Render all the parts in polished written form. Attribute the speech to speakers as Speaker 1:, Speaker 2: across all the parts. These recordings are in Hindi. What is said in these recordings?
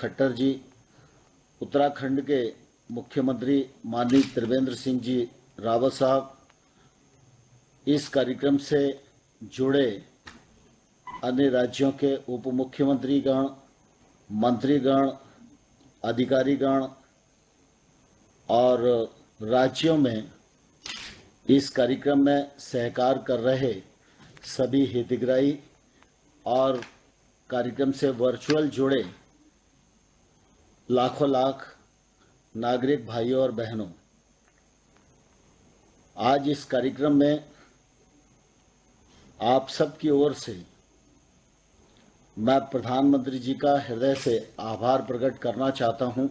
Speaker 1: खट्टर जी, उत्तराखंड के मुख्यमंत्री माननीय त्रिवेंद्र सिंह जी रावत साहब, इस कार्यक्रम से जुड़े अन्य राज्यों के उप मुख्यमंत्रीगण, मंत्रीगण, अधिकारीगण और राज्यों में इस कार्यक्रम में सहकार कर रहे सभी हितग्राही और कार्यक्रम से वर्चुअल जुड़े लाखों लाख नागरिक भाइयों और बहनों, आज इस कार्यक्रम में आप सबकी ओर से मैं प्रधानमंत्री जी का हृदय से आभार प्रकट करना चाहता हूं,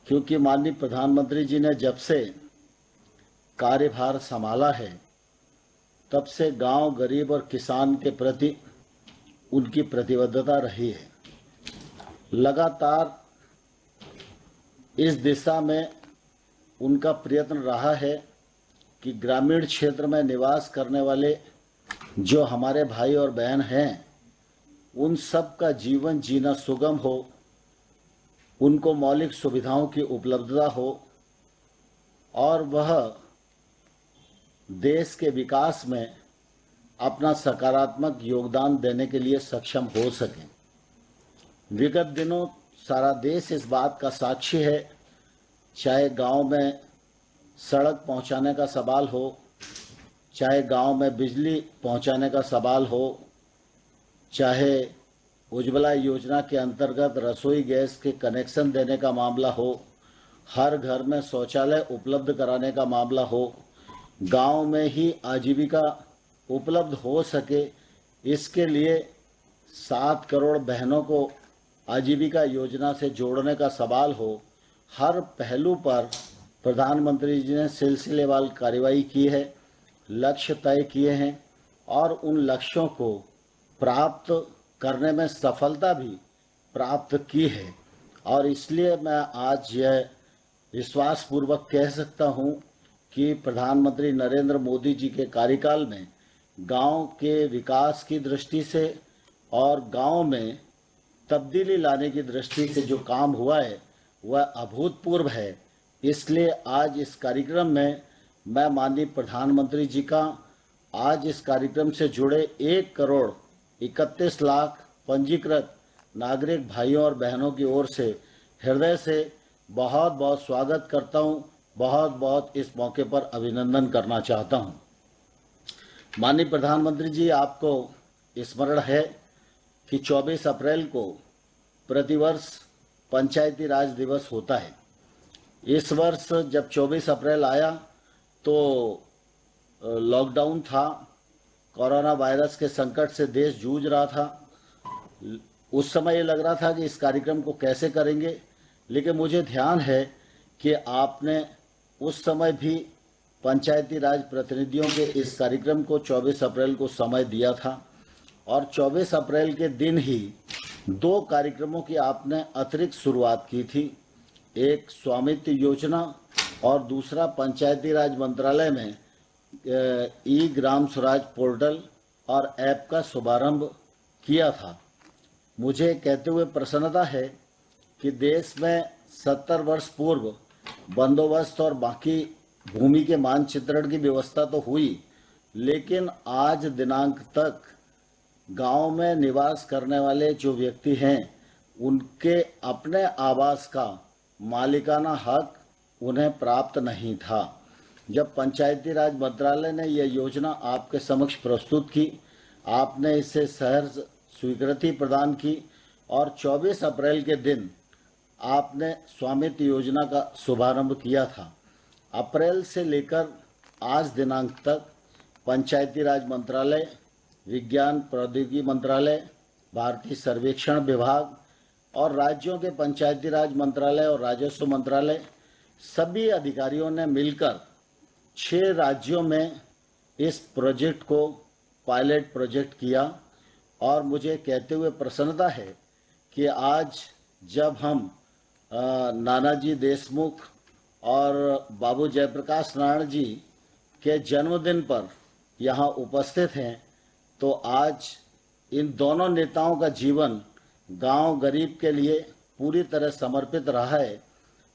Speaker 1: क्योंकि माननीय प्रधानमंत्री जी ने जब से कार्यभार संभाला है तब से गांव, गरीब और किसान के प्रति उनकी प्रतिबद्धता रही है। लगातार इस दिशा में उनका प्रयत्न रहा है कि ग्रामीण क्षेत्र में निवास करने वाले जो हमारे भाई और बहन हैं, उन सब का जीवन जीना सुगम हो, उनको मौलिक सुविधाओं की उपलब्धता हो और वह देश के विकास में अपना सकारात्मक योगदान देने के लिए सक्षम हो सकें। विगत दिनों सारा देश इस बात का साक्षी है, चाहे गांव में सड़क पहुंचाने का सवाल हो, चाहे गांव में बिजली पहुंचाने का सवाल हो, चाहे उज्ज्वला योजना के अंतर्गत रसोई गैस के कनेक्शन देने का मामला हो, हर घर में शौचालय उपलब्ध कराने का मामला हो, गांव में ही आजीविका उपलब्ध हो सके, इसके लिए 7 करोड़ बहनों को आजीविका योजना से जोड़ने का सवाल हो, हर पहलू पर प्रधानमंत्री जी ने सिलसिलेवार कार्रवाई की है, लक्ष्य तय किए हैं और उन लक्ष्यों को प्राप्त करने में सफलता भी प्राप्त की है। और इसलिए मैं आज यह विश्वासपूर्वक कह सकता हूं कि प्रधानमंत्री नरेंद्र मोदी जी के कार्यकाल में गांव के विकास की दृष्टि से और गांव में तब्दीली लाने की दृष्टि से जो काम हुआ है वह अभूतपूर्व है। इसलिए आज इस कार्यक्रम में मैं माननीय प्रधानमंत्री जी का आज इस कार्यक्रम से जुड़े 1 करोड़ 31 लाख पंजीकृत नागरिक भाइयों और बहनों की ओर से हृदय से बहुत बहुत स्वागत करता हूं, बहुत बहुत इस मौके पर अभिनंदन करना चाहता हूं। माननीय प्रधानमंत्री जी, आपको स्मरण है कि 24 अप्रैल को प्रतिवर्ष पंचायती राज दिवस होता है। इस वर्ष जब 24 अप्रैल आया तो लॉकडाउन था, कोरोना वायरस के संकट से देश जूझ रहा था। उस समय ये लग रहा था कि इस कार्यक्रम को कैसे करेंगे, लेकिन मुझे ध्यान है कि आपने उस समय भी पंचायती राज प्रतिनिधियों के इस कार्यक्रम को 24 अप्रैल को समय दिया था और 24 अप्रैल के दिन ही 2 कार्यक्रमों की आपने अतिरिक्त शुरुआत की थी। एक स्वामित्व योजना और दूसरा पंचायती राज मंत्रालय में ई ग्राम स्वराज पोर्टल और ऐप का शुभारंभ किया था। मुझे कहते हुए प्रसन्नता है कि देश में 70 वर्ष पूर्व बंदोबस्त और बाकी भूमि के मानचित्रण की व्यवस्था तो हुई, लेकिन आज दिनांक तक गांव में निवास करने वाले जो व्यक्ति हैं, उनके अपने आवास का मालिकाना हक उन्हें प्राप्त नहीं था। जब पंचायती राज मंत्रालय ने यह योजना आपके समक्ष प्रस्तुत की, आपने इसे सहर्ष स्वीकृति प्रदान की और 24 अप्रैल के दिन आपने स्वामित्व योजना का शुभारंभ किया था। अप्रैल से लेकर आज दिनांक तक पंचायती राज मंत्रालय, विज्ञान प्रौद्योगिकी मंत्रालय, भारतीय सर्वेक्षण विभाग और राज्यों के पंचायती राज मंत्रालय और राजस्व मंत्रालय, सभी अधिकारियों ने मिलकर 6 राज्यों में इस प्रोजेक्ट को पायलट प्रोजेक्ट किया। और मुझे कहते हुए प्रसन्नता है कि आज जब हम नानाजी देशमुख और बाबू जयप्रकाश नारायण जी के जन्मदिन पर यहाँ उपस्थित हैं, तो आज इन दोनों नेताओं का जीवन गांव गरीब के लिए पूरी तरह समर्पित रहा है।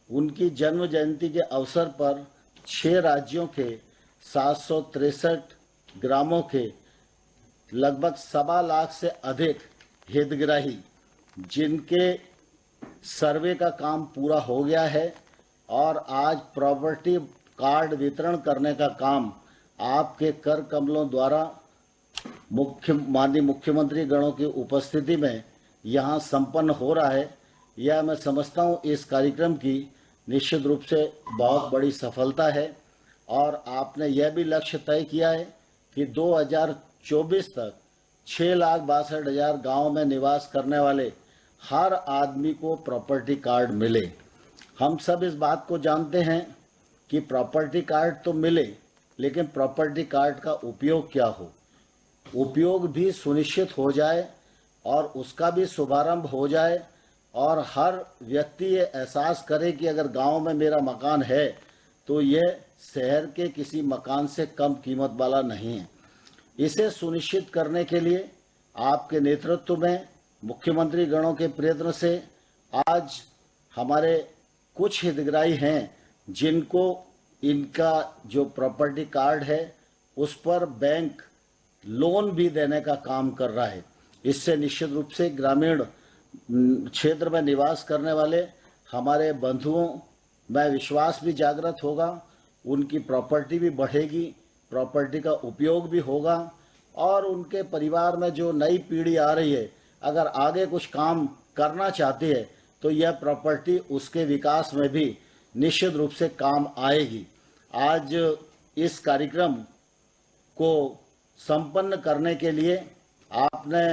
Speaker 1: उनकी जन्म जयंती के अवसर पर 6 राज्यों के 763 ग्रामों के लगभग 1.25 से अधिक हितग्राही जिनके सर्वे का काम पूरा हो गया है और आज प्रॉपर्टी कार्ड वितरण करने का काम आपके कर कमलों द्वारा माननीय मुख्यमंत्री गणों की उपस्थिति में यहाँ संपन्न हो रहा है। यह मैं समझता हूँ इस कार्यक्रम की निश्चित रूप से बहुत बड़ी सफलता है और आपने यह भी लक्ष्य तय किया है कि 2024 तक 6,62,000 गांव में निवास करने वाले हर आदमी को प्रॉपर्टी कार्ड मिले। हम सब इस बात को जानते हैं कि प्रॉपर्टी कार्ड तो मिले, लेकिन प्रॉपर्टी कार्ड का उपयोग क्या हो, उपयोग भी सुनिश्चित हो जाए और उसका भी शुभारंभ हो जाए और हर व्यक्ति ये एहसास करे कि अगर गांव में मेरा मकान है तो यह शहर के किसी मकान से कम कीमत वाला नहीं है। इसे सुनिश्चित करने के लिए आपके नेतृत्व में मुख्यमंत्री गणों के प्रयत्न से आज हमारे कुछ हितग्राही हैं जिनको इनका जो प्रॉपर्टी कार्ड है उस पर बैंक लोन भी देने का काम कर रहा है। इससे निश्चित रूप से ग्रामीण क्षेत्र में निवास करने वाले हमारे बंधुओं में विश्वास भी जागृत होगा, उनकी प्रॉपर्टी भी बढ़ेगी, प्रॉपर्टी का उपयोग भी होगा और उनके परिवार में जो नई पीढ़ी आ रही है अगर आगे कुछ काम करना चाहती है तो यह प्रॉपर्टी उसके विकास में भी निश्चित रूप से काम आएगी। आज इस कार्यक्रम को संपन्न करने के लिए आपने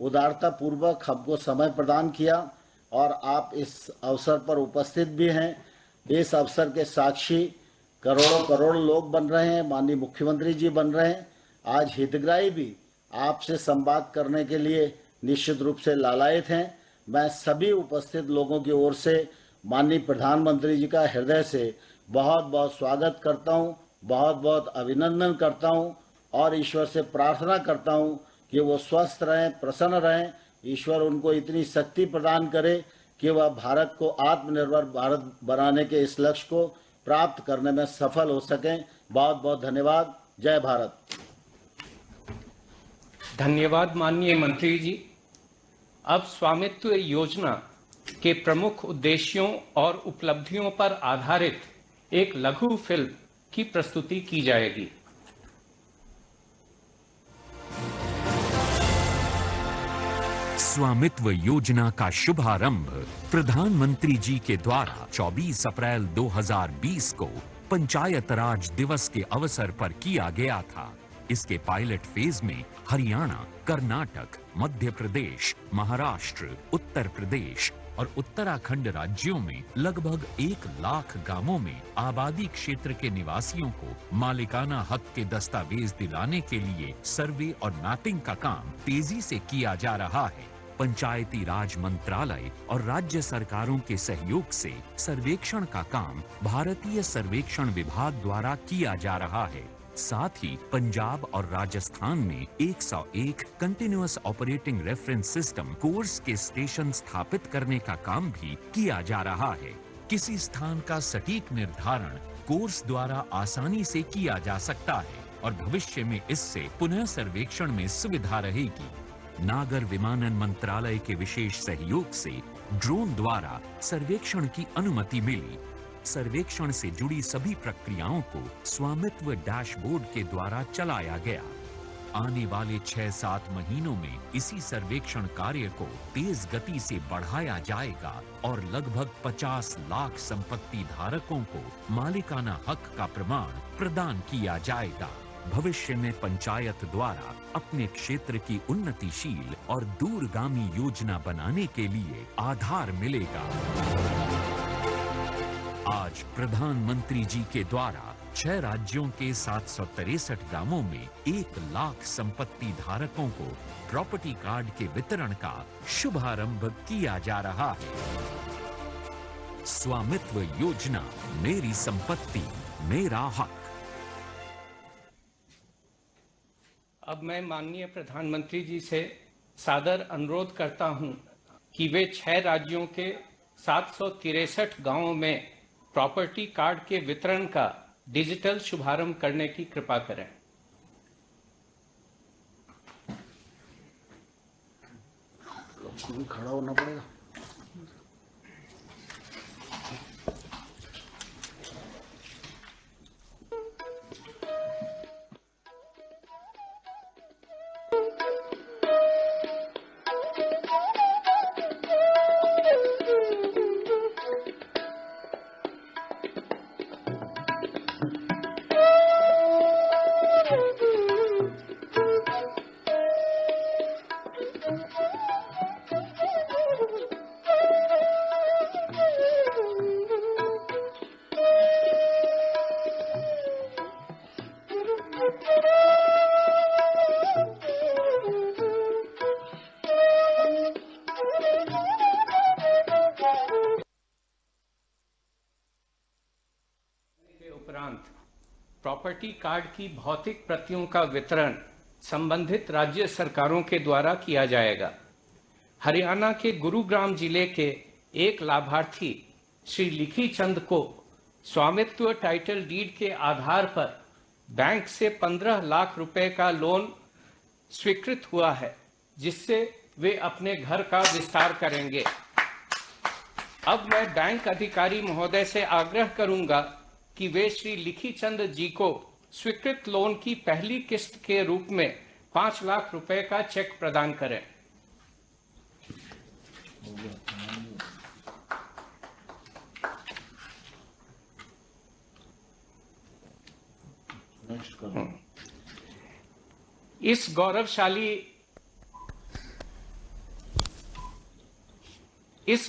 Speaker 1: उदारता पूर्वक हमको समय प्रदान किया और आप इस अवसर पर उपस्थित भी हैं। इस अवसर के साक्षी करोड़ों करोड़ लोग बन रहे हैं, माननीय मुख्यमंत्री जी बन रहे हैं। आज हितग्राही भी आपसे संवाद करने के लिए निश्चित रूप से लालायित हैं। मैं सभी उपस्थित लोगों की ओर से माननीय प्रधानमंत्री जी का हृदय से बहुत बहुत स्वागत करता हूं, बहुत बहुत अभिनंदन करता हूं और ईश्वर से प्रार्थना करता हूं कि वो स्वस्थ रहें, प्रसन्न रहें। ईश्वर उनको इतनी शक्ति प्रदान करे कि वह भारत को आत्मनिर्भर भारत बनाने के इस लक्ष्य को प्राप्त करने में सफल हो सकें। बहुत बहुत धन्यवाद। जय भारत।
Speaker 2: धन्यवाद माननीय मंत्री जी। अब स्वामित्व योजना के प्रमुख उद्देश्यों और उपलब्धियों पर आधारित एक लघु फिल्म की प्रस्तुति की जाएगी।
Speaker 3: स्वामित्व योजना का शुभारंभ प्रधानमंत्री जी के द्वारा 24 अप्रैल 2020 को पंचायत राज दिवस के अवसर पर किया गया था। इसके पायलट फेज में हरियाणा, कर्नाटक, मध्य प्रदेश, महाराष्ट्र, उत्तर प्रदेश और उत्तराखंड राज्यों में लगभग 1 लाख गांवों में आबादी क्षेत्र के निवासियों को मालिकाना हक के दस्तावेज दिलाने के लिए सर्वे और मैपिंग का काम तेजी से किया जा रहा है। पंचायती राज मंत्रालय और राज्य सरकारों के सहयोग से सर्वेक्षण का काम भारतीय सर्वेक्षण विभाग द्वारा किया जा रहा है। साथ ही पंजाब और राजस्थान में 101 continuous operating reference system course के स्टेशन स्थापित करने का काम भी किया जा रहा है। किसी स्थान का सटीक निर्धारण कोर्स द्वारा आसानी से किया जा सकता है और भविष्य में इससे पुनः सर्वेक्षण में सुविधा रहेगी। नागर विमानन मंत्रालय के विशेष सहयोग से ड्रोन द्वारा सर्वेक्षण की अनुमति मिली। सर्वेक्षण से जुड़ी सभी प्रक्रियाओं को स्वामित्व डैशबोर्ड के द्वारा चलाया गया। आने वाले 6-7 महीनों में इसी सर्वेक्षण कार्य को तेज गति से बढ़ाया जाएगा और लगभग 50 लाख संपत्ति धारकों को मालिकाना हक का प्रमाण प्रदान किया जाएगा। भविष्य में पंचायत द्वारा अपने क्षेत्र की उन्नतिशील और दूरगामी योजना बनाने के लिए आधार मिलेगा। आज प्रधानमंत्री जी के द्वारा 6 राज्यों के 763 गांवों में 1 लाख संपत्ति धारकों को प्रॉपर्टी कार्ड के वितरण का शुभारंभ किया जा रहा है। स्वामित्व योजना, मेरी संपत्ति, मेरा हक।
Speaker 2: अब मैं माननीय प्रधानमंत्री जी से सादर अनुरोध करता हूं कि वे 6 राज्यों के 763 गांवों में प्रॉपर्टी कार्ड के वितरण का डिजिटल शुभारंभ करने की कृपा करें।
Speaker 1: खड़ा होना पड़ेगा।
Speaker 2: उपरांत प्रॉपर्टी कार्ड की भौतिक प्रतियों का वितरण संबंधित राज्य सरकारों के द्वारा किया जाएगा। हरियाणा के गुरुग्राम जिले के एक लाभार्थी श्री लिखी चंद को स्वामित्व टाइटल डीड के आधार पर बैंक से 15 लाख रुपए का लोन स्वीकृत हुआ है, जिससे वे अपने घर का विस्तार करेंगे। अब मैं बैंक अधिकारी महोदय से आग्रह करूंगा कि वे श्री लिखी चंद जी को स्वीकृत लोन की पहली किस्त के रूप में 5 लाख रुपए का चेक प्रदान करें। इस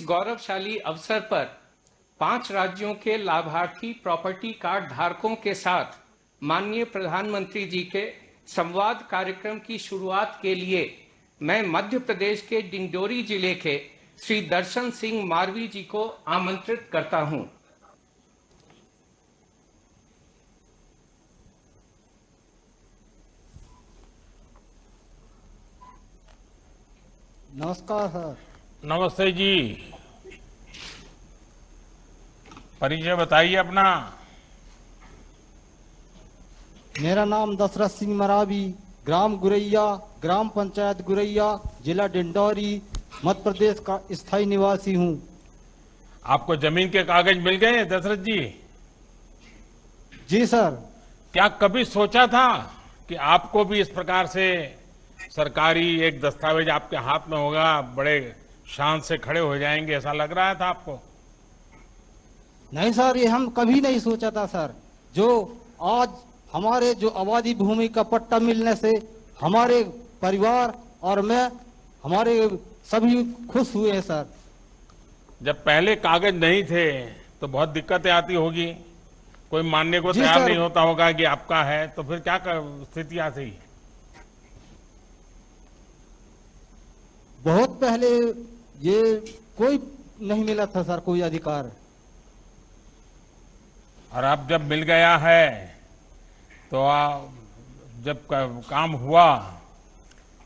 Speaker 2: गौरवशाली अवसर पर 5 राज्यों के लाभार्थी प्रॉपर्टी कार्ड धारकों के साथ माननीय प्रधानमंत्री जी के संवाद कार्यक्रम की शुरुआत के लिए मैं मध्य प्रदेश के डिंडोरी जिले के श्री दर्शन सिंह मारवी जी को आमंत्रित करता हूं।
Speaker 4: नमस्कार सर।
Speaker 5: नमस्ते जी, परिचय बताइए अपना।
Speaker 4: मेरा नाम दशरथ सिंह मरावी, ग्राम गुरैया, ग्राम पंचायत गुरैया, जिला डिंडौरी, मध्य प्रदेश का स्थायी निवासी हूँ।
Speaker 5: आपको जमीन के कागज मिल गए दशरथ जी?
Speaker 4: जी सर।
Speaker 5: क्या कभी सोचा था कि आपको भी इस प्रकार से सरकारी एक दस्तावेज आपके हाथ में होगा, बड़े शान से खड़े हो जाएंगे, ऐसा लग रहा था आपको?
Speaker 4: नहीं सर, ये हम कभी नहीं सोचा था सर। जो आज हमारे जो आबादी भूमि का पट्टा मिलने से हमारे परिवार और मैं हमारे सभी खुश हुए हैं सर।
Speaker 5: जब पहले कागज नहीं थे तो बहुत दिक्कतें आती होगी, कोई मानने को
Speaker 4: जी
Speaker 5: तैयार
Speaker 4: सर।
Speaker 5: नहीं होता होगा कि आपका है, तो फिर क्या स्थितियां थी?
Speaker 4: बहुत पहले ये कोई नहीं मिला था सर, कोई अधिकार।
Speaker 5: और अब जब मिल गया है तो जब काम हुआ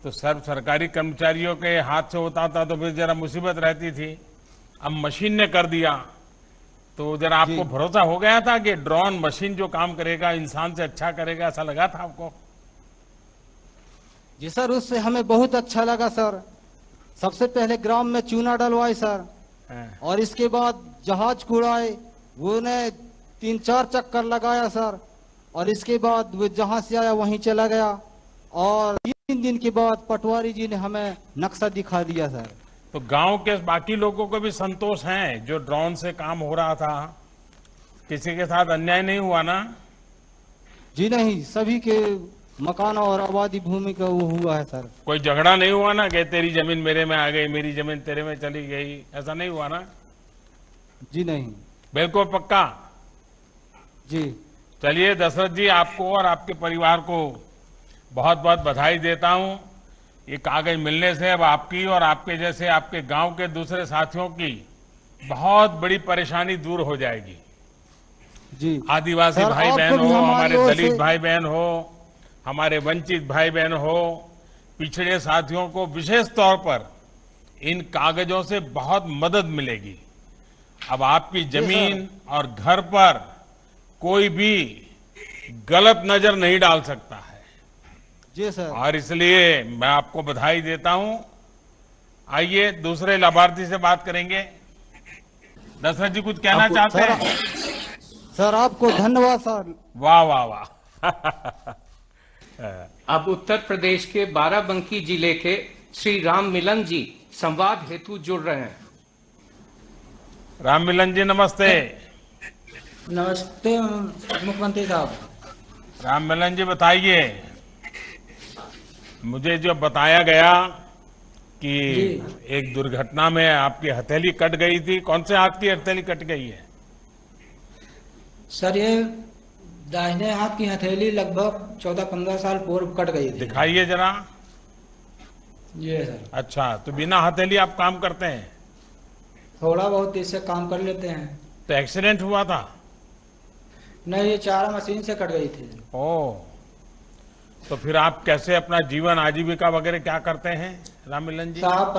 Speaker 5: तो सरकारी कर्मचारियों के हाथ से होता था तो फिर जरा मुसीबत रहती थी। अब मशीन ने कर दिया तो जरा आपको भरोसा हो गया था कि ड्रोन मशीन जो काम करेगा इंसान से अच्छा करेगा, ऐसा लगा था आपको?
Speaker 4: जी सर, उससे हमें बहुत अच्छा लगा सर। सबसे पहले ग्राम में चूना डलवाए सर, और इसके बाद जहाज कुड़ाए, वो ने 3-4 चक्कर लगाया सर, और इसके बाद वो जहां से आया वहीं चला गया। और 3 दिन के बाद पटवारी जी ने हमें नक्शा दिखा दिया सर।
Speaker 5: तो गांव के बाकी लोगों को भी संतोष है जो ड्रोन से काम हो रहा था? किसी के साथ अन्याय नहीं हुआ ना?
Speaker 4: जी नहीं, सभी के मकान और आबादी भूमि का वो हुआ है सर।
Speaker 5: कोई झगड़ा नहीं हुआ ना कि तेरी जमीन मेरे में आ गई, मेरी जमीन तेरे में चली गई, ऐसा नहीं हुआ ना?
Speaker 4: जी नहीं।
Speaker 5: बिल्कुल पक्का?
Speaker 4: जी
Speaker 5: चलिए दशरथ जी, आपको और आपके परिवार को बहुत बहुत बधाई देता हूं। ये कागज मिलने से अब आपकी और आपके जैसे आपके गांव के दूसरे साथियों की बहुत बड़ी परेशानी दूर हो जाएगी।
Speaker 4: जी
Speaker 5: आदिवासी
Speaker 4: सर,
Speaker 5: भाई
Speaker 4: आपको
Speaker 5: बहन
Speaker 4: भी
Speaker 5: हो,
Speaker 4: हमारी
Speaker 5: हमारे
Speaker 4: ओर
Speaker 5: दलित
Speaker 4: से-
Speaker 5: भाई बहन हो, हमारे वंचित भाई बहन हो, पिछड़े साथियों को विशेष तौर पर इन कागजों से बहुत मदद मिलेगी। अब आपकी जमीन और घर पर कोई भी गलत नजर नहीं डाल सकता है।
Speaker 4: जी सर।
Speaker 5: और इसलिए मैं आपको बधाई देता हूं। आइए दूसरे लाभार्थी से बात करेंगे। दशरथ जी कुछ कहना चाहते हैं?
Speaker 4: सर आपको धन्यवाद सर।
Speaker 5: वाह वाह वाह।
Speaker 2: अब उत्तर प्रदेश के बाराबंकी जिले के श्री राम मिलन जी संवाद हेतु जुड़ रहे हैं।
Speaker 5: राम मिलन जी नमस्ते।
Speaker 6: नमस्ते मुख्यमंत्री साहब।
Speaker 5: राम मिलन जी बताइए, मुझे जो बताया गया कि एक दुर्घटना में आपकी हथेली कट गई थी, कौन से हाथ की हथेली कट गई है?
Speaker 6: सर ये दाहिने हाथ की हथेली लगभग 14-15 साल पूर्व कट गई थी।
Speaker 5: दिखाइए जरा।
Speaker 6: जी सर।
Speaker 5: अच्छा, तो बिना हथेली आप काम करते हैं?
Speaker 6: थोड़ा बहुत इससे काम कर लेते हैं।
Speaker 5: तो एक्सीडेंट हुआ था?
Speaker 6: नहीं, ये चारा मशीन से कट गई थी।
Speaker 5: ओह, तो फिर आप कैसे अपना जीवन आजीविका वगैरह क्या करते हैं राम मिलन जी?
Speaker 6: साहब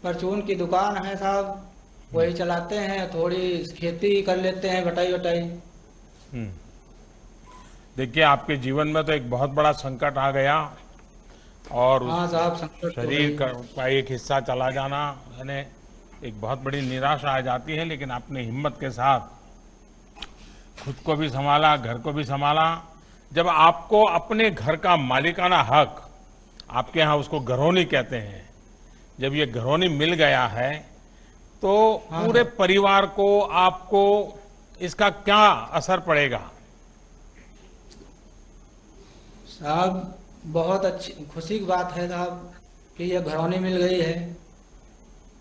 Speaker 6: परचून की दुकान है साहब, वही चलाते हैं। थोड़ी खेती कर लेते हैं, बटाई वटाई।
Speaker 5: देखिए, आपके जीवन में तो एक बहुत बड़ा संकट आ गया और
Speaker 6: हाँ साहब, संकट तो
Speaker 5: शरीर
Speaker 6: है।
Speaker 5: का एक हिस्सा चला जाना यानी एक बहुत बड़ी निराशा आ जाती है, लेकिन आपने हिम्मत के साथ खुद को भी संभाला, घर को भी संभाला। जब आपको अपने घर का मालिकाना हक, आपके यहाँ उसको घरौनी कहते हैं, जब ये घरौनी मिल गया है तो पूरे परिवार को, आपको इसका क्या असर पड़ेगा?
Speaker 6: साहब बहुत अच्छी खुशी की बात है साहब कि ये घरौनी मिल गई है।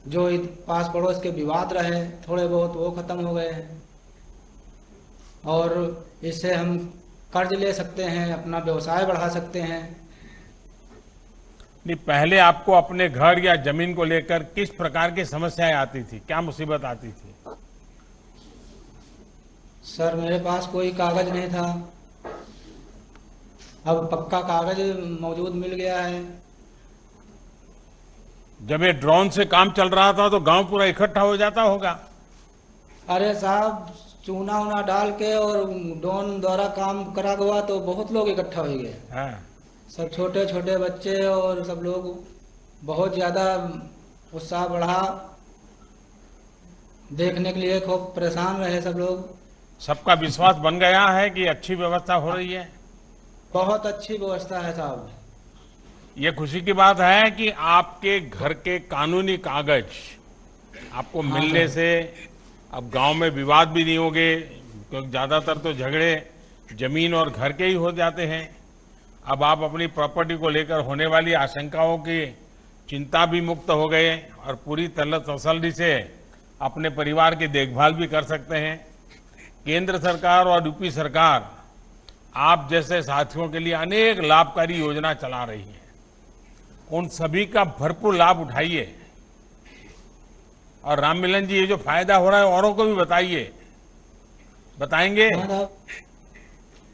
Speaker 6: जो पास पड़ोस के विवाद रहे थोड़े बहुत वो खत्म हो गए हैं और इससे हम कर्ज ले सकते हैं, अपना व्यवसाय बढ़ा सकते हैं।
Speaker 5: नहीं, पहले आपको अपने घर या जमीन को लेकर किस प्रकार की समस्याएं आती थी, क्या मुसीबत आती थी?
Speaker 6: सर मेरे पास कोई कागज नहीं था, अब पक्का कागज मौजूद मिल गया है।
Speaker 5: जब ये ड्रोन से काम चल रहा था तो गांव पूरा इकट्ठा हो जाता होगा?
Speaker 6: अरे साहब चूना उना डाल के और ड्रोन द्वारा काम करा हुआ तो बहुत लोग इकट्ठा हो गए।
Speaker 5: हाँ।
Speaker 6: सब छोटे छोटे बच्चे और सब लोग बहुत ज्यादा उत्साह बढ़ा, देखने के लिए खूब परेशान रहे सब लोग।
Speaker 5: सबका विश्वास बन गया है कि अच्छी व्यवस्था हो रही है?
Speaker 6: बहुत अच्छी व्यवस्था है साहब।
Speaker 5: ये खुशी की बात है कि आपके घर के कानूनी कागज आपको मिलने से अब गांव में विवाद भी नहीं होंगे, क्योंकि ज्यादातर तो झगड़े जमीन और घर के ही हो जाते हैं। अब आप अपनी प्रॉपर्टी को लेकर होने वाली आशंकाओं की चिंता भी मुक्त हो गए और पूरी तसल्ली से अपने परिवार की देखभाल भी कर सकते हैं। केंद्र सरकार और यूपी सरकार आप जैसे साथियों के लिए अनेक लाभकारी योजना चला रही है, उन सभी का भरपूर लाभ उठाइए। और राम मिलन जी, ये जो फायदा हो रहा है औरों को भी बताइए। बताएंगे?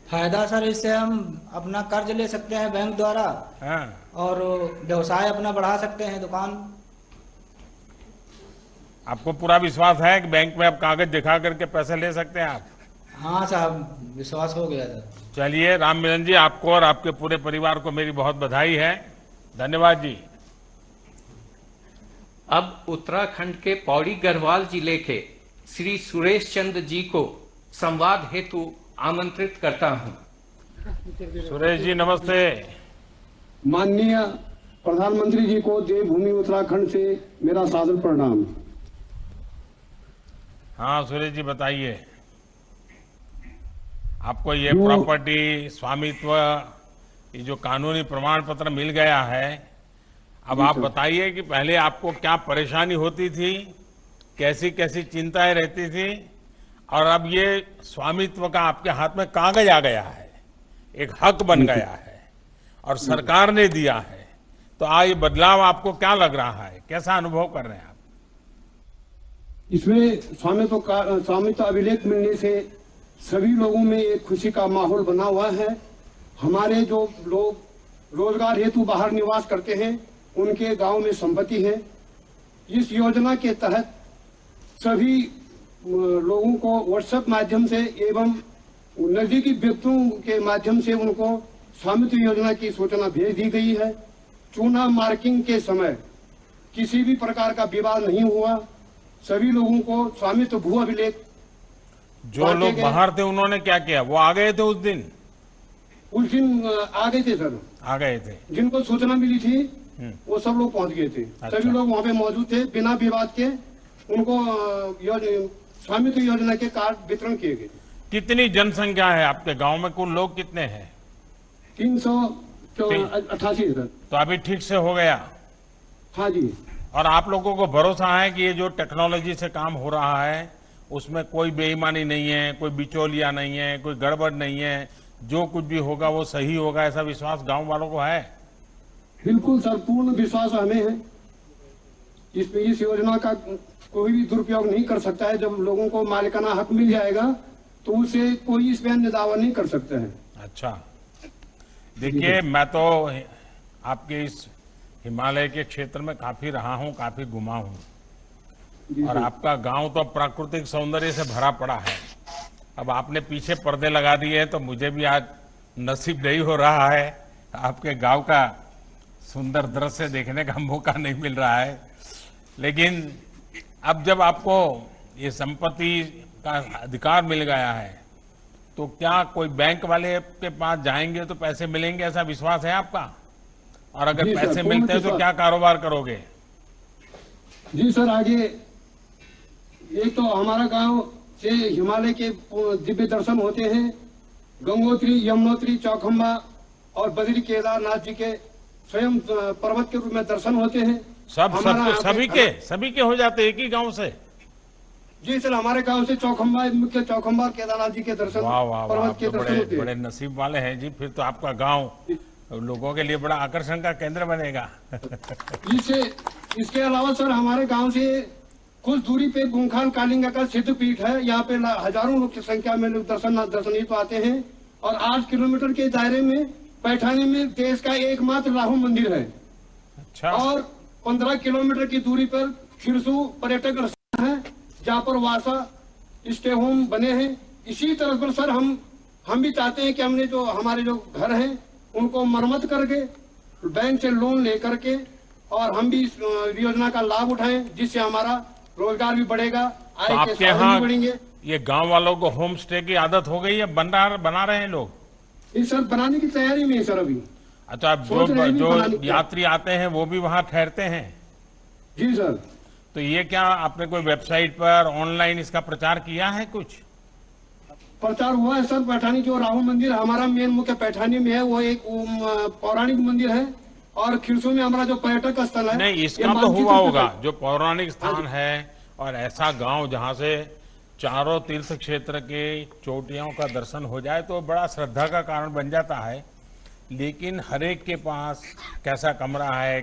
Speaker 6: फायदा सर, इससे हम अपना कर्ज ले सकते हैं बैंक द्वारा।
Speaker 5: हाँ।
Speaker 6: और व्यवसाय अपना बढ़ा सकते हैं, दुकान।
Speaker 5: आपको पूरा विश्वास है कि बैंक में आप कागज दिखा करके पैसे ले सकते हैं आप?
Speaker 6: हाँ साहब, विश्वास हो गया सर।
Speaker 5: चलिए राम मिलन जी, आपको और आपके पूरे परिवार को मेरी बहुत बधाई है। धन्यवाद जी।
Speaker 2: अब उत्तराखंड के पौड़ी गढ़वाल जिले के श्री सुरेश चंद्र जी को संवाद हेतु आमंत्रित करता हूं।
Speaker 5: सुरेश जी नमस्ते।
Speaker 7: माननीय प्रधानमंत्री जी को देवभूमि उत्तराखंड से मेरा सादर प्रणाम।
Speaker 5: हाँ सुरेश जी बताइए, आपको ये प्रॉपर्टी स्वामित्व, ये जो कानूनी प्रमाण पत्र मिल गया है, अब आप बताइए कि पहले आपको क्या परेशानी होती थी, कैसी कैसी चिंताएं रहती थी, और अब ये स्वामित्व का आपके हाथ में कागज आ गया है, एक हक बन गया है और सरकार ने दिया है, तो ये बदलाव आपको क्या लग रहा है, कैसा अनुभव कर रहे हैं आप?
Speaker 7: इसमें स्वामित्व अभिलेख मिलने से सभी लोगों में एक खुशी का माहौल बना हुआ है। हमारे जो लोग रोजगार हेतु बाहर निवास करते हैं, उनके गांव में संपत्ति है, इस योजना के तहत सभी लोगों को व्हाट्सएप माध्यम से एवं नजदीकी व्यक्तियों के माध्यम से उनको स्वामित्व योजना की सूचना भेज दी गई है। चूना मार्किंग के समय किसी भी प्रकार का विवाद नहीं हुआ। सभी लोगों को स्वामित्व भू अभिलेख
Speaker 5: जो लोग बाहर थे उन्होंने क्या किया? वो आ गए थे उस दिन
Speaker 7: आ गए थे सर,
Speaker 5: आ गए थे।
Speaker 7: जिनको सूचना मिली थी वो सब लोग पहुंच गए थे।
Speaker 5: अच्छा।
Speaker 7: सभी लोग वहां पे मौजूद थे, बिना विवाद के उनको स्वामित्व योजना के कार्ड वितरण किए गए।
Speaker 5: कितनी जनसंख्या है आपके गांव में? कुल लोग कितने हैं?
Speaker 7: 388 सर।
Speaker 5: तो अभी ठीक से हो गया?
Speaker 7: हाँ जी।
Speaker 5: और आप लोगों को भरोसा है कि ये जो टेक्नोलॉजी से काम हो रहा है उसमें कोई बेईमानी नहीं है, कोई बिचौलिया नहीं है, कोई गड़बड़ नहीं है, जो कुछ भी होगा वो सही होगा, ऐसा विश्वास गांव वालों को है?
Speaker 7: बिल्कुल सर, पूर्ण विश्वास हमें है। इस योजना का कोई भी दुरुपयोग नहीं कर सकता है। जब लोगों को मालिकाना हक मिल जाएगा तो उसे कोई इस पर दावा नहीं कर सकता है।
Speaker 5: अच्छा, देखिए मैं तो आपके इस हिमालय के क्षेत्र में काफी रहा हूं, काफी घुमा हूं, और आपका गांव तो प्राकृतिक सौंदर्य से भरा पड़ा है। अब आपने पीछे पर्दे लगा दिए तो मुझे भी आज नसीब नहीं हो रहा है आपके गांव का सुंदर दृश्य देखने का मौका नहीं मिल रहा है। लेकिन अब जब आपको ये संपत्ति का अधिकार मिल गया है तो क्या कोई बैंक वाले के पास जाएंगे तो पैसे मिलेंगे, ऐसा विश्वास है आपका? और अगर
Speaker 7: जी सर,
Speaker 5: पैसे मिलते हैं तो क्या कारोबार करोगे?
Speaker 7: जी सर, आगे एक तो हमारा गांव से हिमालय के दिव्य दर्शन होते हैं। गंगोत्री, यमुनोत्री, चौखंबा और बद्री केदारनाथ जी के स्वयं पर्वत के रूप में दर्शन होते हैं।
Speaker 5: सभी के हो जाते एक ही गांव से?
Speaker 7: जी सर, हमारे गांव से चौखंबा, मुख्य चौखंबा और केदारनाथ जी के दर्शन,
Speaker 5: वाह वाह वाह,
Speaker 7: पर्वत के
Speaker 5: तो
Speaker 7: दर्शन होते हैं।
Speaker 5: बड़े नसीब वाले हैं जी। फिर तो आपका गांव लोगों के लिए बड़ा आकर्षण का केंद्र बनेगा।
Speaker 7: इसके अलावा सर हमारे गांव से कुछ दूरी पे गुंखान कालिंगा का सिद्ध पीठ है। यहाँ पे हजारों लोग की संख्या में लोग दर्शनीय तो आते हैं। और 8 किलोमीटर के दायरे में पैठानी में देश का एकमात्र राहु मंदिर है।
Speaker 5: अच्छा।
Speaker 7: और 15 किलोमीटर की दूरी पर खिरसू पर्यटक स्थान है जहाँ पर वासा स्टे होम बने हैं। इसी तरह पर सर हम भी चाहते हैं कि हमने जो हमारे जो घर हैं उनको मरम्मत करके बैंक से लोन लेकर के और हम भी इस योजना का लाभ उठाएं, जिससे हमारा रोजगार भी बढ़ेगा,
Speaker 5: तो
Speaker 7: आय के
Speaker 5: आपके
Speaker 7: साधन
Speaker 5: यहाँ
Speaker 7: भी बढ़ेंगे।
Speaker 5: ये गांव वालों को होम स्टे की आदत हो गई है? बना रहे हैं लोग?
Speaker 7: इस सर बनाने की तैयारी में है सर अभी।
Speaker 5: अच्छा,
Speaker 7: सोच रहे हैं भी बनाने
Speaker 5: जो
Speaker 7: की।
Speaker 5: यात्री आते हैं वो भी वहां ठहरते हैं?
Speaker 7: जी सर।
Speaker 5: तो ये क्या आपने कोई वेबसाइट पर ऑनलाइन इसका प्रचार किया है? कुछ
Speaker 7: प्रचार हुआ है सर। पैठानी जो राहु मंदिर हमारा मेन मुख्य पैठानी में है, वो एक पौराणिक मंदिर है। और खिरसू में हमारा जो पर्यटक स्थल है,
Speaker 5: नहीं,
Speaker 7: ये
Speaker 5: इसका तो
Speaker 7: मानचित्र
Speaker 5: हुआ
Speaker 7: पे
Speaker 5: होगा
Speaker 7: है।
Speaker 5: जो पौराणिक स्थान है और ऐसा गांव जहां से चारों तीर्थ क्षेत्र के चोटियों का दर्शन हो जाए तो बड़ा श्रद्धा का कारण बन जाता है। लेकिन हर एक के पास कैसा कमरा है,